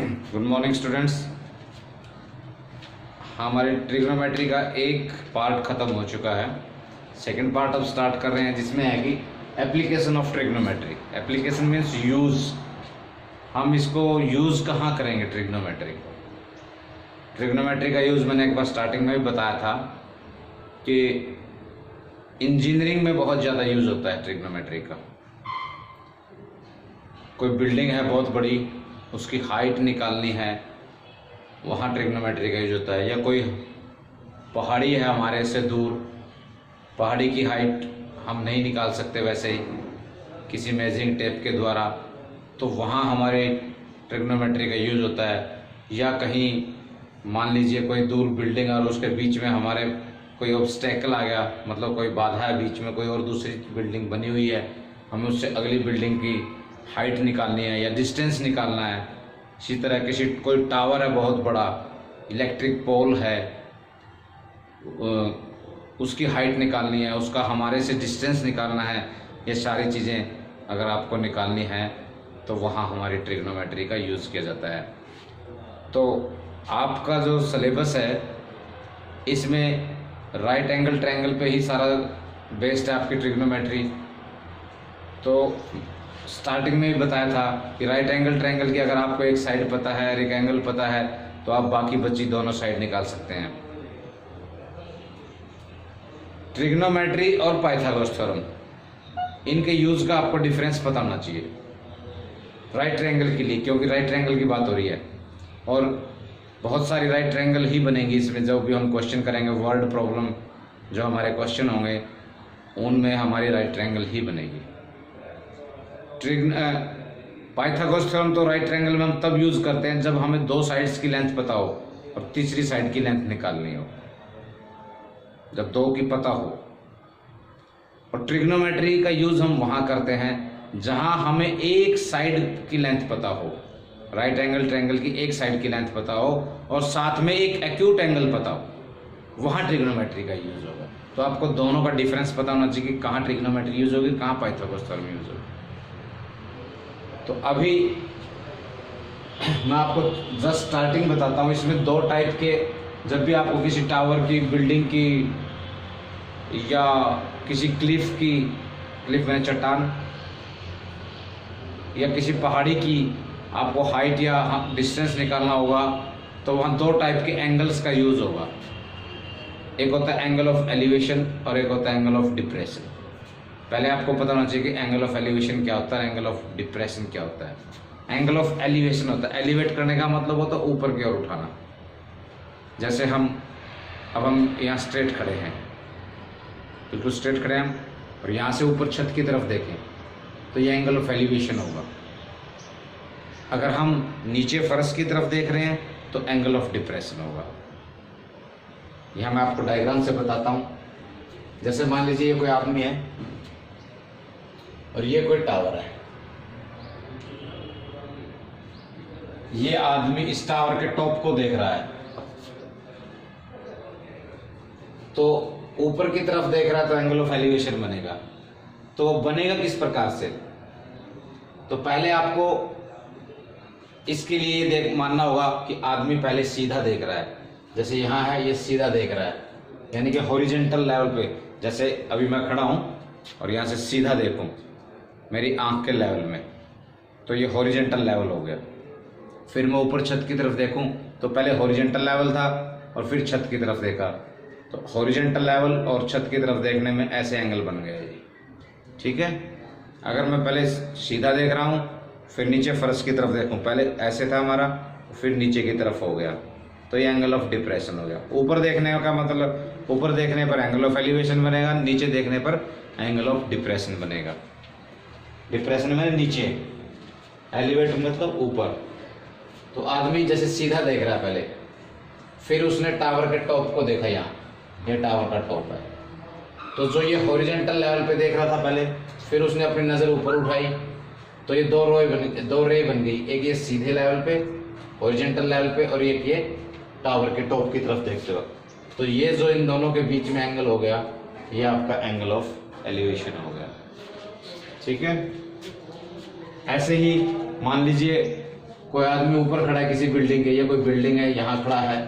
Good morning students. हमारे trigonometry का एक पार्ट ख़त्म हो चुका है। सेकंड पार्ट अब स्टार्ट कर रहे हैं, जिसमें है कि application of trigonometry. Application means use. हम इसको यूज़ कहाँ करेंगे ट्रिग्नोमेट्री को? ट्रिग्नोमेट्री का यूज़ मैंने एक बार स्टार्टिंग में भी बताया था कि इंजीनियरिंग में बहुत ज़्यादा यूज़ होता है ट्रिग्नोमेट्री का। कोई बिल्डिंग है बहुत बड़ी, उसकी हाइट निकालनी है, वहाँ ट्रिग्नोमेट्री का यूज होता है। या कोई पहाड़ी है हमारे से दूर, पहाड़ी की हाइट हम नहीं निकाल सकते वैसे ही किसी मेजरिंग टेप के द्वारा, तो वहाँ हमारे ट्रिग्नोमेट्री का यूज होता है। या कहीं मान लीजिए कोई दूर बिल्डिंग और उसके बीच में हमारे कोई ऑब्स्टेकल आ गया, मतलब कोई बाधा है बीच में, कोई और दूसरी बिल्डिंग बनी हुई है, हमें उससे अगली बिल्डिंग की हाइट निकालनी है या डिस्टेंस निकालना है। इसी तरह किसी कोई टावर है बहुत बड़ा, इलेक्ट्रिक पोल है, उसकी हाइट निकालनी है, उसका हमारे से डिस्टेंस निकालना है। ये सारी चीज़ें अगर आपको निकालनी है तो वहाँ हमारी ट्रिग्नोमेट्री का यूज़ किया जाता है। तो आपका जो सिलेबस है इसमें राइट एंगल ट्रायंगल पे ही सारा बेस्ड है आपकी ट्रिग्नोमेट्री। तो स्टार्टिंग में भी बताया था कि राइट एंगल ट्रायंगल की अगर आपको एक साइड पता है और एक एंगल पता है तो आप बाकी बची दोनों साइड निकाल सकते हैं। ट्रिग्नोमेट्री और पाइथागोरस थ्योरम, इनके यूज का आपको डिफरेंस पता होना चाहिए राइट ट्रायंगल के लिए, क्योंकि राइट ट्रायंगल की बात हो रही है और बहुत सारी राइट ट्रायंगल ही बनेंगी इसमें। जब भी हम क्वेश्चन करेंगे, वर्ड प्रॉब्लम जो हमारे क्वेश्चन होंगे उनमें हमारी राइट ट्रायंगल ही बनेगी। पाइथागोरस थ्योरम तो राइट ट्रायंगल में हम तब यूज करते हैं जब हमें दो साइड्स की लेंथ पता हो और तीसरी साइड की लेंथ निकालनी हो, जब दो की पता हो। और ट्रिग्नोमेट्री का यूज हम वहां करते हैं जहां हमें एक साइड की लेंथ पता हो, राइट एंगल ट्रायंगल की एक साइड की लेंथ पता हो और साथ में एक एक्यूट एंगल पता हो, वहां ट्रिग्नोमेट्री का यूज होगा। तो आपको दोनों का डिफरेंस पता होना चाहिए कि कहाँ ट्रिग्नोमेट्री यूज होगी, कहाँ पाइथागोरस थ्योरम यूज होगी। तो अभी मैं आपको जस्ट स्टार्टिंग बताता हूँ। इसमें दो टाइप के, जब भी आपको किसी टावर की, बिल्डिंग की या किसी क्लिफ में चट्टान या किसी पहाड़ी की आपको हाइट या डिस्टेंस निकालना होगा तो वहाँ दो टाइप के एंगल्स का यूज़ होगा। एक होता है एंगल ऑफ एलिवेशन और एक होता है एंगल ऑफ डिप्रेशन। पहले आपको पता होना चाहिए कि एंगल ऑफ एलिवेशन क्या होता है, एंगल ऑफ डिप्रेशन क्या होता है। एंगल ऑफ एलिवेशन होता है, एलिवेट करने का मतलब होता है ऊपर की ओर उठाना। जैसे हम यहाँ स्ट्रेट खड़े हैं, बिल्कुल स्ट्रेट खड़े हैं और यहाँ से ऊपर छत की तरफ देखें तो ये एंगल ऑफ एलिवेशन होगा। अगर हम नीचे फर्श की तरफ देख रहे हैं तो एंगल ऑफ डिप्रेशन होगा। यहाँ मैं आपको डायग्राम से बताता हूँ। जैसे मान लीजिए ये कोई आदमी है और ये कोई टावर है। ये आदमी इस टावर के टॉप को देख रहा है, तो ऊपर की तरफ देख रहा है तो एंगल ऑफ एलिवेशन बनेगा। तो बनेगा किस प्रकार से? तो पहले आपको इसके लिए देख मानना होगा कि आदमी पहले सीधा देख रहा है। जैसे यहाँ है, ये सीधा देख रहा है, यानी कि हॉरिजॉन्टल लेवल पे। जैसे अभी मैं खड़ा हूँ और यहाँ से सीधा देखूँ मेरी आंख के लेवल में, तो ये हॉरिजॉन्टल लेवल हो गया। फिर मैं ऊपर छत की तरफ देखूं तो पहले हॉरिजॉन्टल लेवल था और फिर छत की तरफ देखा, तो हॉरिजॉन्टल लेवल और छत की तरफ देखने में ऐसे एंगल बन गया जी। ठीक है। अगर मैं पहले सीधा देख रहा हूँ फिर नीचे फर्श की तरफ देखूं, पहले ऐसे था हमारा फिर नीचे की तरफ हो गया, तो ये एंगल ऑफ डिप्रेशन हो गया। ऊपर देखने का मतलब, ऊपर देखने पर एंगल ऑफ एलिवेशन बनेगा, नीचे देखने पर एंगल ऑफ डिप्रेशन बनेगा। डिप्रेशन में नीचे, एलिवेट मतलब ऊपर। तो आदमी जैसे सीधा देख रहा है पहले, फिर उसने टावर के टॉप को देखा, यहाँ ये टावर का टॉप है, तो जो ये हॉरिजॉन्टल लेवल पे देख रहा था पहले, फिर उसने अपनी नज़र ऊपर उठाई तो ये दो रे बन गई। एक ये सीधे लेवल पे, हॉरिजॉन्टल लेवल पे, और एक ये टावर के टॉप की तरफ देखते वक्त। तो ये जो इन दोनों के बीच में एंगल हो गया, ये आपका एंगल ऑफ एलिवेशन हो गया। ठीक है। ऐसे ही मान लीजिए कोई आदमी ऊपर खड़ा है किसी बिल्डिंग के, ये कोई बिल्डिंग है, यहाँ खड़ा है,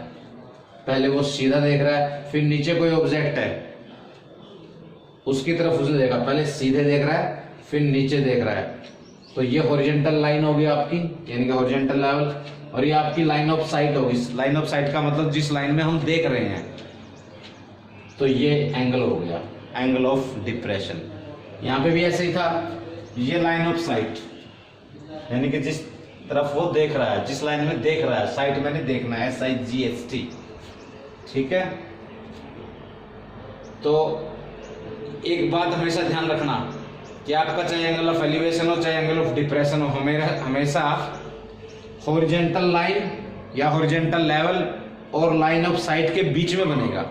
पहले वो सीधा देख रहा है, फिर नीचे कोई ऑब्जेक्ट है उसकी तरफ उसने देखा, पहले सीधे देख रहा है फिर नीचे देख रहा है, तो ये हॉरिजॉन्टल लाइन होगी आपकी, यानी कि हॉरिजॉन्टल लेवल, और ये आपकी लाइन ऑफ साइट होगी। लाइन ऑफ साइट का मतलब जिस लाइन में हम देख रहे हैं, तो ये एंगल हो गया, एंगल ऑफ डिप्रेशन। यहाँ पे भी ऐसे ही था, ये लाइन ऑफ साइट यानी कि जिस तरफ वो देख रहा है, जिस लाइन में देख रहा है, साइट मैंने देखना है, SIGHT, ठीक है। तो एक बात हमेशा ध्यान रखना कि आपका चाहे एंगल ऑफ एलिवेशन हो चाहे एंगल ऑफ डिप्रेशन हो, हमेशा हॉरिजॉन्टल लाइन या हॉरिजॉन्टल लेवल और लाइन ऑफ साइट के बीच में बनेगा।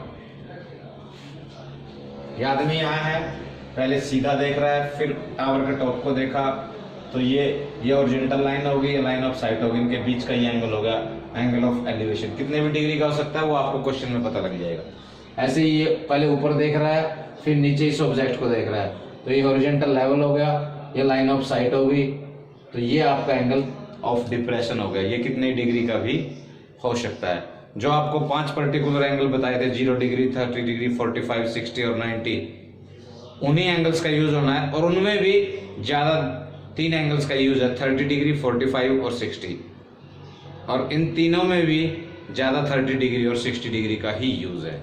ये आदमी यहाँ है, पहले सीधा देख रहा है, फिर टावर के टॉप को देखा, तो ये हॉरिजॉन्टल लाइन होगी, ये लाइन ऑफ साइट होगी, इनके बीच का ये एंगल होगा एंगल ऑफ एलिवेशन। कितने भी डिग्री का हो सकता है वो आपको क्वेश्चन में पता लग जाएगा। ऐसे ही ये पहले ऊपर देख रहा है फिर नीचे इस ऑब्जेक्ट को देख रहा है, तो ये हॉरिजॉन्टल लेवल हो गया, ये लाइन ऑफ साइट होगी, तो ये आपका एंगल ऑफ डिप्रेशन हो गया। ये कितने डिग्री का भी हो सकता है। जो आपको 5 पर्टिकुलर एंगल बताए थे, 0 डिग्री, 30 डिग्री, 45, 60 और 90, उन्हीं एंगल्स का यूज होना है, और उनमें भी ज्यादा 3 एंगल्स का यूज है, 30 डिग्री, 45 और 60, और इन तीनों में भी ज्यादा 30 डिग्री और 60 डिग्री का ही यूज है।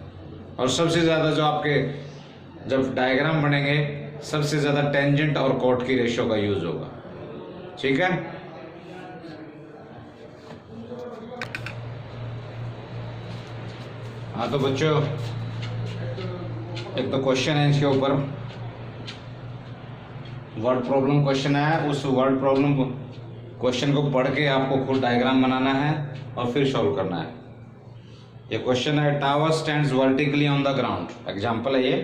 और सबसे ज्यादा जो आपके जब डायग्राम बनेंगे, सबसे ज्यादा टेंजेंट और कॉट की रेशियो का यूज होगा, ठीक है। हाँ तो बच्चों, एक तो क्वेश्चन है इसके ऊपर, वर्ड प्रॉब्लम क्वेश्चन है, उस वर्ड प्रॉब्लम क्वेश्चन को पढ़ के आपको खुद डायग्राम बनाना है और फिर सॉल्व करना है। ये क्वेश्चन है, tower stands vertically on the ground. Example है ये,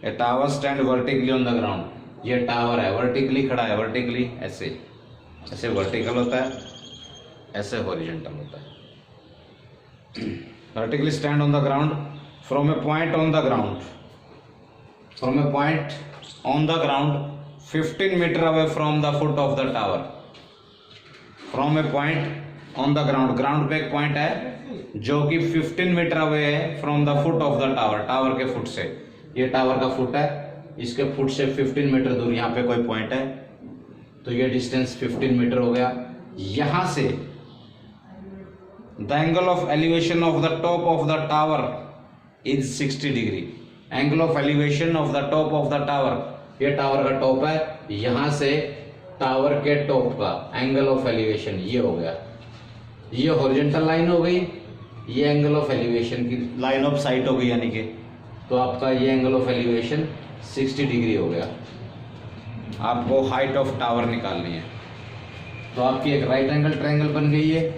ए tower stand vertically on the ground. ये टावर है, वर्टिकली खड़ा है, वर्टिकली ऐसे ऐसे वर्टिकल होता है, ऐसे हॉरिजॉन्टल होता है। Vertically stand on the ground from a point on the ground, from a point on the ground 15 metre away from the foot of the tower. From a point on the ground, ground पे एक पॉइंट है जो कि 15 metre away है from the foot of the tower, tower के foot से। ये टावर का फुट है, इसके फुट से 15 मीटर दूर यहाँ पे कोई पॉइंट है, तो ये डिस्टेंस 15 मीटर हो गया। यहां से the angle of elevation of the top of the tower is 60 degree. Angle of elevation of the top of the tower, ये टावर का टॉप है, यहां से टावर के टॉप का एंगल ऑफ एलिवेशन ये हो गया। ये हॉरिजॉन्टल लाइन हो गई, ये एंगल ऑफ एलिवेशन की लाइन ऑफ साइट हो गई, यानी कि तो आपका ये एंगल ऑफ एलिवेशन 60 डिग्री हो गया। आपको हाइट ऑफ टावर निकालनी है, तो आपकी एक राइट एंगल ट्रायंगल बन गई है।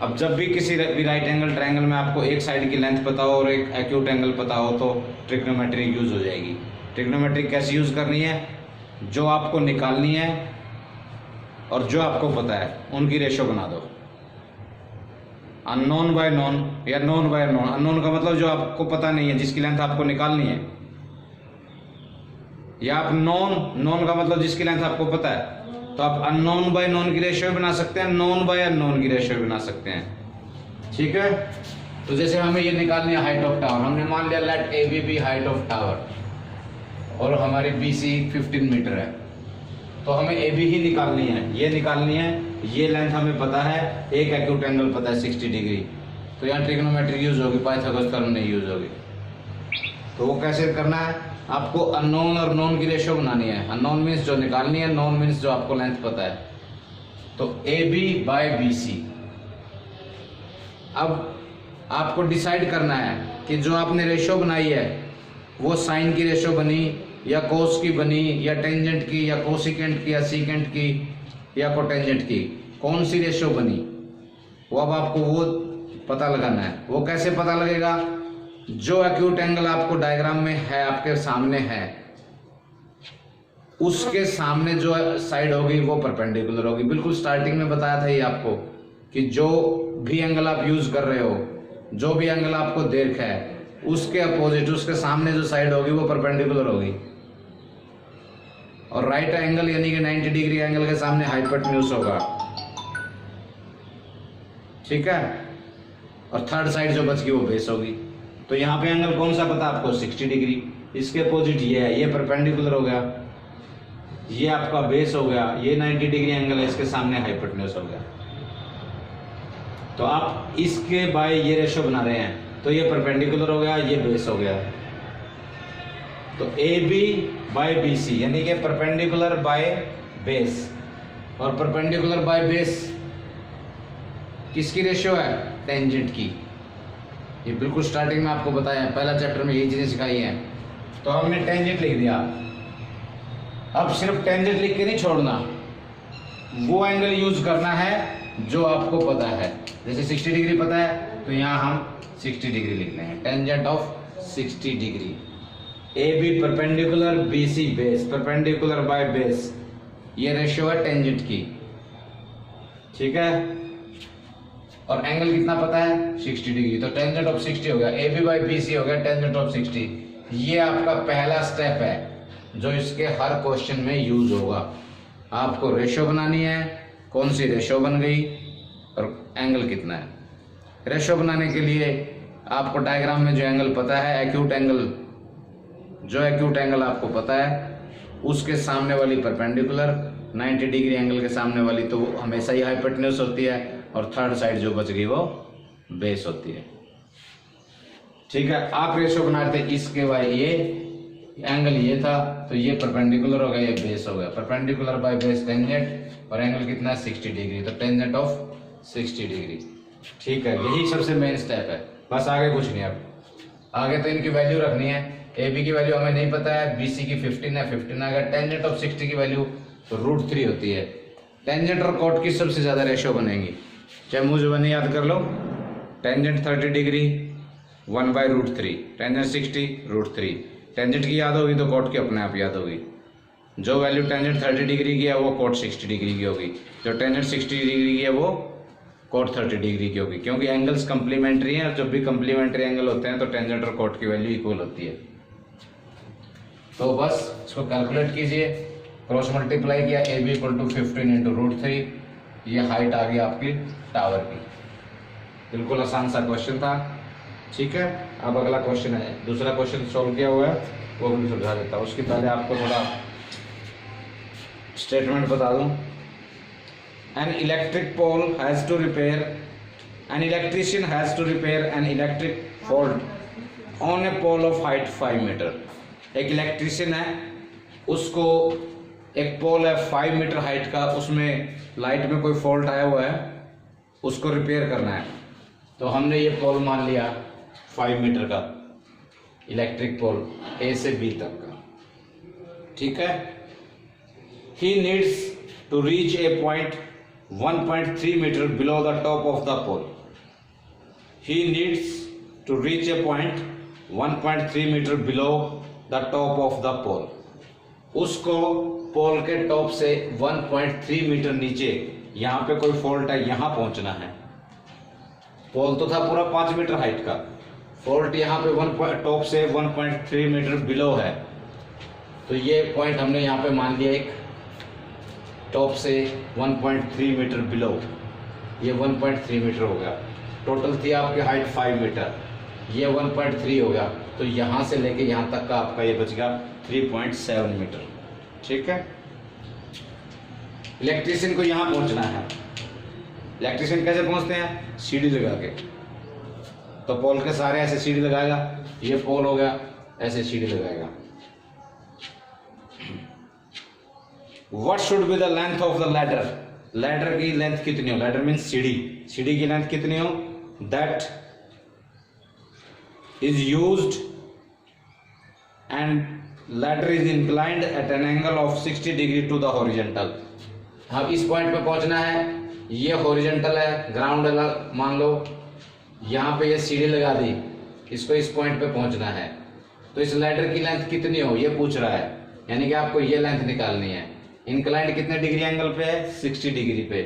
अब जब भी किसी भी राइट एंगल ट्रायंगल में आपको एक साइड की लेंथ पता हो और एक एक्यूट एंगल पता हो, तो ट्रिग्नोमेट्री यूज हो जाएगी। ट्रिग्नोमेट्री कैसे यूज करनी है, जो आपको निकालनी है और जो आपको पता है उनकी रेशो बना दो। अननोन बाय नोन या नोन बाय नोन। अननोन का मतलब जो आपको पता नहीं है, जिसकी लेंथ आपको निकालनी है, या आप नोन का मतलब जिसकी लेंथ आपको पता है, तो आप अननोन बाय नोन की रेशियो बना सकते हैं, नोन बाय अननोन की रेशियो बना सकते हैं, ठीक है। तो जैसे हमें ये निकालनी है हाइट ऑफ टावर, हमने मान लिया let A B height of tower और हमारी BC 15 मीटर है, तो हमें ए बी ही निकालनी है, ये निकालनी है। ये लेंथ हमें पता है, एक एक्यूट एंगल पता है 60 डिग्री, तो यहाँ ट्रिग्नोमेट्री यूज होगी, पाइथागोरस थ्योरम नहीं यूज होगी। तो वो कैसे करना है, आपको अननोन और नोन की रेशियो बनानी है। अननोन मीन्स जो निकालनी है, नोन मीन्स जो आपको लेंथ पता है। तो AB बाय BC। अब आपको डिसाइड करना है कि जो आपने रेशियो बनाई है वो साइन की रेशियो बनी या कोस की बनी या टेंजेंट की या कोसिकेंट की या सीकेंट की या कोटेंजेंट की, कौन सी रेशियो बनी, वो अब आपको वो पता लगाना है। वो कैसे पता लगेगा, जो एक्यूट एंगल आपको डायग्राम में है, आपके सामने है, उसके सामने जो साइड होगी वो परपेंडिकुलर होगी। बिल्कुल स्टार्टिंग में बताया था ये आपको कि जो भी एंगल आप यूज कर रहे हो, जो भी एंगल आपको देख है, उसके अपोजिट, उसके सामने जो साइड होगी वो परपेंडिकुलर होगी। और राइट एंगल यानी कि 90 डिग्री एंगल के सामने हाइपोटेन्यूज होगा, ठीक है। और थर्ड साइड जो बच गई वो बेस होगी। तो यहाँ पे एंगल कौन सा पता आपको, 60 डिग्री। इसके अपोजिट ये है, ये परपेंडिकुलर हो गया, ये आपका बेस हो गया, ये 90 डिग्री एंगल है, इसके सामने हाइपोटेन्यूज हो गया। तो आप इसके बाय ये रेशो बना रहे हैं, तो ये परपेंडिकुलर हो गया, ये बेस हो गया। तो A B by B C यानी कि परपेंडिकुलर बाय बेस, और परपेंडिकुलर बाय बेस किसकी रेशियो है, टेंजेंट की। ये बिल्कुल स्टार्टिंग में आपको बताया है, पहला चैप्टर में यही चीजें सिखाई है। तो हमने टेंजेंट लिख दिया। अब सिर्फ टेंजेंट लिख के नहीं छोड़ना, वो एंगल यूज करना है जो आपको पता है। जैसे 60 डिग्री पता है तो यहाँ हम 60 डिग्री लिख लेंगे, tangent of 60 degree. A B perpendicular, B C base, perpendicular by base, ये रेशियो है टेंजेंट की, ठीक है। और एंगल कितना पता है, 60 डिग्री। तो टेंजेंट ऑफ 60 हो गया, A B by B C हो गया टेंजेंट ऑफ 60। ये आपका पहला स्टेप है जो इसके हर क्वेश्चन में यूज होगा। आपको रेशो बनानी है, कौन सी रेशो बन गई और एंगल कितना है। रेशो बनाने के लिए आपको डायग्राम में जो एंगल पता है, एक्यूट एंगल, जो एक्यूट एंगल आपको पता है उसके सामने वाली परपेंडिकुलर, 90 डिग्री एंगल के सामने वाली तो हमेशा ही हाइपोटेन्यूज होती है, और थर्ड साइड जो बच गई वो बेस होती है, ठीक है। आप रेशो बना रहे थे इसके बाय ये एंगल ये था, तो ये परपेंडिकुलर हो गया, ये बेस हो गया, परपेंडिकुलर बाय बेस टेंजेंट, और एंगल कितना है 60 डिग्री, तो टेंजेंट ऑफ 60 डिग्री, ठीक है। यही सबसे मेन स्टेप है, बस आगे कुछ नहीं। अब आगे तो इनकी वैल्यू रखनी है। ए बी की वैल्यू हमें नहीं पता है, बी सी की 15 है, 15 आ गया। टेंजेंट ऑफ 60 की वैल्यू तो √3 होती है। टेंजेंट और कॉट की सबसे ज्यादा रेशो बनेगी, चाहे मुझे बने याद कर लो। Tangent 30 degree 1/√3, tangent 60 √3। टेंजेंट की याद होगी तो कॉट की अपने आप याद होगी। जो वैल्यू टेंजेंट 30 डिग्री की है वो कॉट 60 डिग्री की होगी, जो टेंजेंट 60 डिग्री की है वो कॉट 30 डिग्री की होगी, क्योंकि एंगल्स कंप्लीमेंट्री हैं। और जब भी कंप्लीमेंट्री एंगल होते हैं तो टेंजेंट और कॉट की वैल्यू इक्वल होती है। तो बस इसको कैलकुलेट कीजिए, क्रॉस मल्टीप्लाई किया, ए बी इक्वल टू 15 × √3, ये हाइट आ गई आपकी टावर की। बिल्कुल आसान सा क्वेश्चन था, ठीक है। अब अगला क्वेश्चन है, दूसरा क्वेश्चन सॉल्व किया हुआ है वो भी समझा देता हूँ। उसके पहले आपको थोड़ा स्टेटमेंट बता दूं। An electric pole has to repair, an electrician has to repair an electric fault on a pole of height 5 metre. एक इलेक्ट्रिशियन है, उसको एक पोल है 5 मीटर हाइट का, उसमें लाइट में कोई फॉल्ट आया हुआ है, उसको रिपेयर करना है। तो हमने ये पोल मान लिया 5 मीटर का इलेक्ट्रिक पोल, ए से बी तक का, ठीक है। He needs to reach a point 1.3 metre below the top of the pole. He needs to reach a point 1.3 metre below the top of the pole. उसको पोल के top से 1.3 metre नीचे, यहाँ पे कोई फॉल्ट है, यहाँ पहुंचना है। पोल तो था पूरा 5 मीटर हाइट का, फॉल्ट यहाँ पे टॉप से 1.3 मीटर बिलो है। तो ये पॉइंट हमने यहाँ पे मान लिया, एक टॉप से 1.3 मीटर बिलो, ये 1.3 मीटर हो गया। टोटल थी आपकी हाइट 5 मीटर, ये 1.3 हो गया। तो यहाँ से लेके यहाँ तक का आपका ये बच गया 3.7 मीटर, ठीक है। इलेक्ट्रिशियन को यहाँ पहुंचना है। इलेक्ट्रिशियन कैसे पहुंचते हैं, सीढ़ी लगा के। तो पोल के सारे ऐसे सीढ़ी लगाएगा, ये पोल हो गया, ऐसे सीढ़ी लगाएगा। What should be the length of the ladder, ladder की लेंथ कितनी हो, लैडर मीन्स सीढ़ी, सीढ़ी की लेंथ कितनी हो, that is used and ladder is inclined at an angle of 60 degree to the horizontal। अब इस पॉइंट पे पहुंचना है, ये हॉरिजॉन्टल है, ग्राउंड मान लो, यहाँ पे ये सीढ़ी लगा दी, इसको इस पॉइंट पे पहुंचना है। तो इस लैडर की लेंथ कितनी हो ये पूछ रहा है, यानी कि आपको ये लेंथ निकालनी है। इंक्लाइंड कितने डिग्री एंगल पे है, 60 डिग्री पे।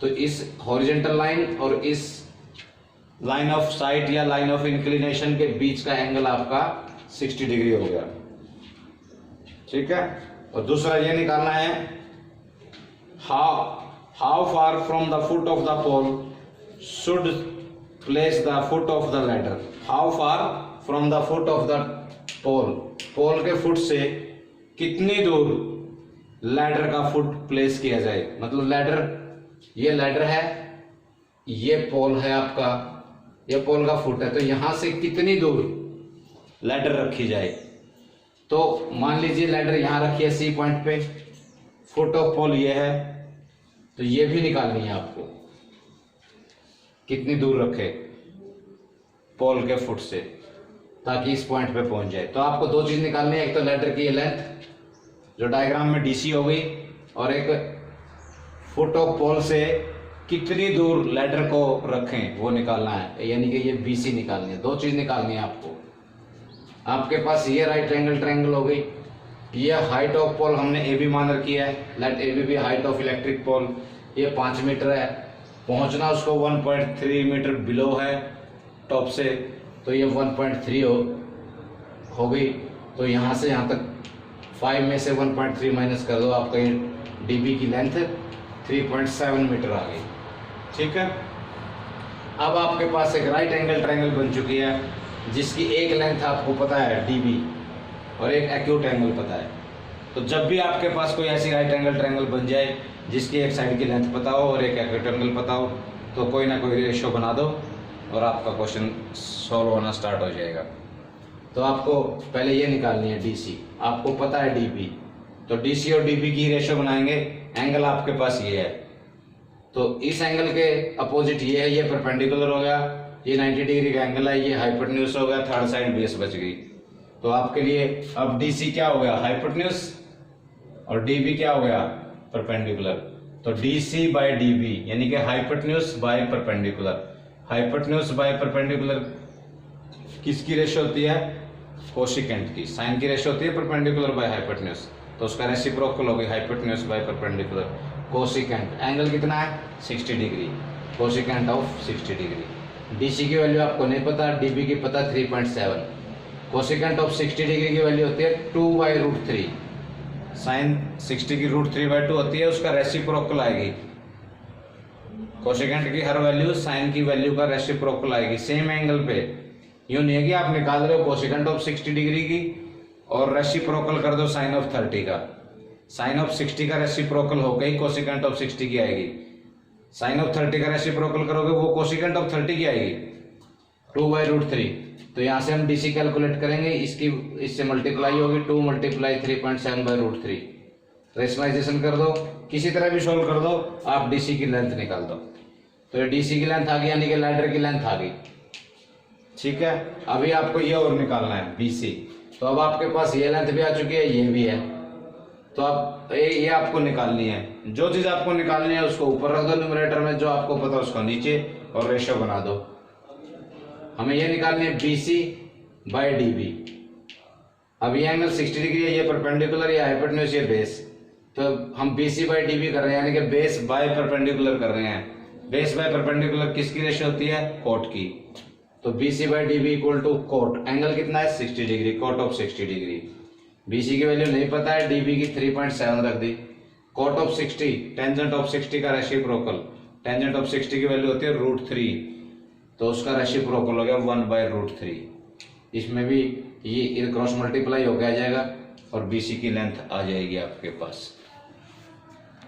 तो इस हॉरिजॉन्टल लाइन और इस लाइन ऑफ साइट या लाइन ऑफ इंक्लिनेशन के बीच का एंगल आपका 60 डिग्री हो गया, ठीक है। और दूसरा ये निकालना है how far from the foot of the pole should place the foot of the ladder. How far from the foot of the pole, pole के फुट से कितनी दूर लैडर का फुट प्लेस किया जाए। मतलब लैडर, ये लैडर है, ये पोल है आपका, ये पोल का फुट है, तो यहां से कितनी दूर लैडर रखी जाए। तो मान लीजिए लैडर यहां रखी है सी पॉइंट पे, फुट ऑफ पोल ये है, तो ये भी निकालनी है आपको, कितनी दूर रखे पोल के फुट से ताकि इस पॉइंट पे पहुंच जाए। तो आपको दो चीज निकालनी है, एक तो लैडर की ये लेंथ जो डायग्राम में डीसी हो गई, और एक फुट ऑफ पोल से कितनी दूर लैडर को रखें वो निकालना है, यानी कि ये बीसी निकालनी है। दो चीज निकालनी है आपको। आपके पास ये राइट एंगल ट्रायंगल हो गई, ये हाइट ऑफ पोल हमने ए बी मान रखी है, let A B B height of electric pole, ये 5 मीटर है, पहुंचना उसको 1.3 मीटर बिलो है टॉप से, तो ये 1.3 हो गई। तो यहाँ से यहाँ तक 5 में से 1.3 माइनस कर दो, आपका ये डीबी की लेंथ 3.7 मीटर आ गई। ठीक है, अब आपके पास एक राइट एंगल ट्रायंगल बन चुकी है जिसकी एक लेंथ आपको पता है डीबी और एक एक्यूट एंगल पता है। तो जब भी आपके पास कोई ऐसी राइट एंगल ट्रायंगल बन जाए जिसकी एक साइड की लेंथ पता हो और एक एक्यूट एंगल पता हो, तो कोई ना कोई रेशो बना दो और आपका क्वेश्चन सॉल्व होना स्टार्ट हो जाएगा। तो आपको पहले ये निकालनी है डीसी, आपको पता है डीबी, तो डीसी और डीबी की रेशो बनाएंगे। एंगल आपके पास ये है, तो इस एंगल के अपोजिट ये है, ये परपेंडिकुलर हो गया, ये 90 डिग्री का एंगल है, ये हाइपोटेन्यूज हो गया, थर्ड साइड बेस बच गई। तो आपके लिए अब डीसी क्या हो गया हाइपोटेन्यूज और डीबी क्या हो गया परपेंडिकुलर। तो डीसी बाय डीबी यानी कि hypotenuse by perpendicular. Hypotenuse bye perpendicular किसकी रेशो होती है, कोशिकेंट की। साइन की रेशो होती है परपेंडिकुलर बाय हाइपोटेन्यूज, तो उसका रेसिप्रोकल हो गई hypotenuse by perpendicular. Cosecant angle कितना है 60 degree, cosecant of 60 degree. DC की वैल्यू आपको नहीं पता, डीबी की पता 3.7। कोशिकेंट ऑफ 60 डिग्री की वैल्यू होती है 2/√3। साइन 60 की √3/2 होती है, उसका रेसिप्रोकल आएगी। कोशिकेंट की हर वैल्यू साइन की वैल्यू का रेसिप्रोकल आएगी सेम एंगल पे। यूं नहीं है कि आप निकाल रहे हो कोशिकेंट ऑफ 60 डिग्री की और रेसिप्रोकल कर दो साइन ऑफ 30 का। साइन ऑफ 60 का रेसिप्रोकल होकर ही कोशिकेंट ऑफ 60 की आएगी। साइन ऑफ 30 का रेसिप्रोकल करोगे वो कोशिकेंट ऑफ 30 की आएगी 2/√3। तो यहाँ से हम डीसी कैलकुलेट करेंगे, इसकी इससे मल्टीप्लाई होगी 2 × 3.7/√3। रेशनलाइजेशन कर दो, किसी तरह भी सोल्व कर दो, आप डीसी की लेंथ निकाल दो। तो ये डीसी की लेंथ आ गई, यानी कि लैडर की लेंथ आ गई। ठीक है, अभी आपको ये और निकालना है बीसी। तो अब आपके पास ये लेंथ भी आ चुकी है, ये भी है, तो अब ये आपको निकालनी है। जो चीज आपको निकालनी है उसको ऊपर रख दो न्यूमरेटर में, जो आपको पता उसको नीचे, और रेशो बना दो। हमें ये निकालनी है बीसी बाय डीबी। अब ये एंगल 60 डिग्री है, ये परपेंडिकुलर, ये हाइपोटेन्यूज, ये बेस। तो हम बीसी बाय डीबी कर रहे हैं, यानी कि बेस बाय परपेंडिकुलर कर रहे हैं। बेस बाय परपेंडिकुलर किसकी रेशो होती है, कोट की। तो BC by DB equal to cot, angle कितना है 60 degree, cot of 60 degree. BC की वैल्यू नहीं पता है, डीबी की 3.7 रख दी। कोट ऑफ 60, टेंजेंट ऑफ 60 का रेसिप्रोकल, टेंजेंट ऑफ 60 की वैल्यू होती है √3, तो उसका रेसिप्रोकल हो गया 1/√3। इसमें भी ये क्रॉस मल्टीप्लाई हो गया जाएगा और बीसी की लेंथ आ जाएगी आपके पास।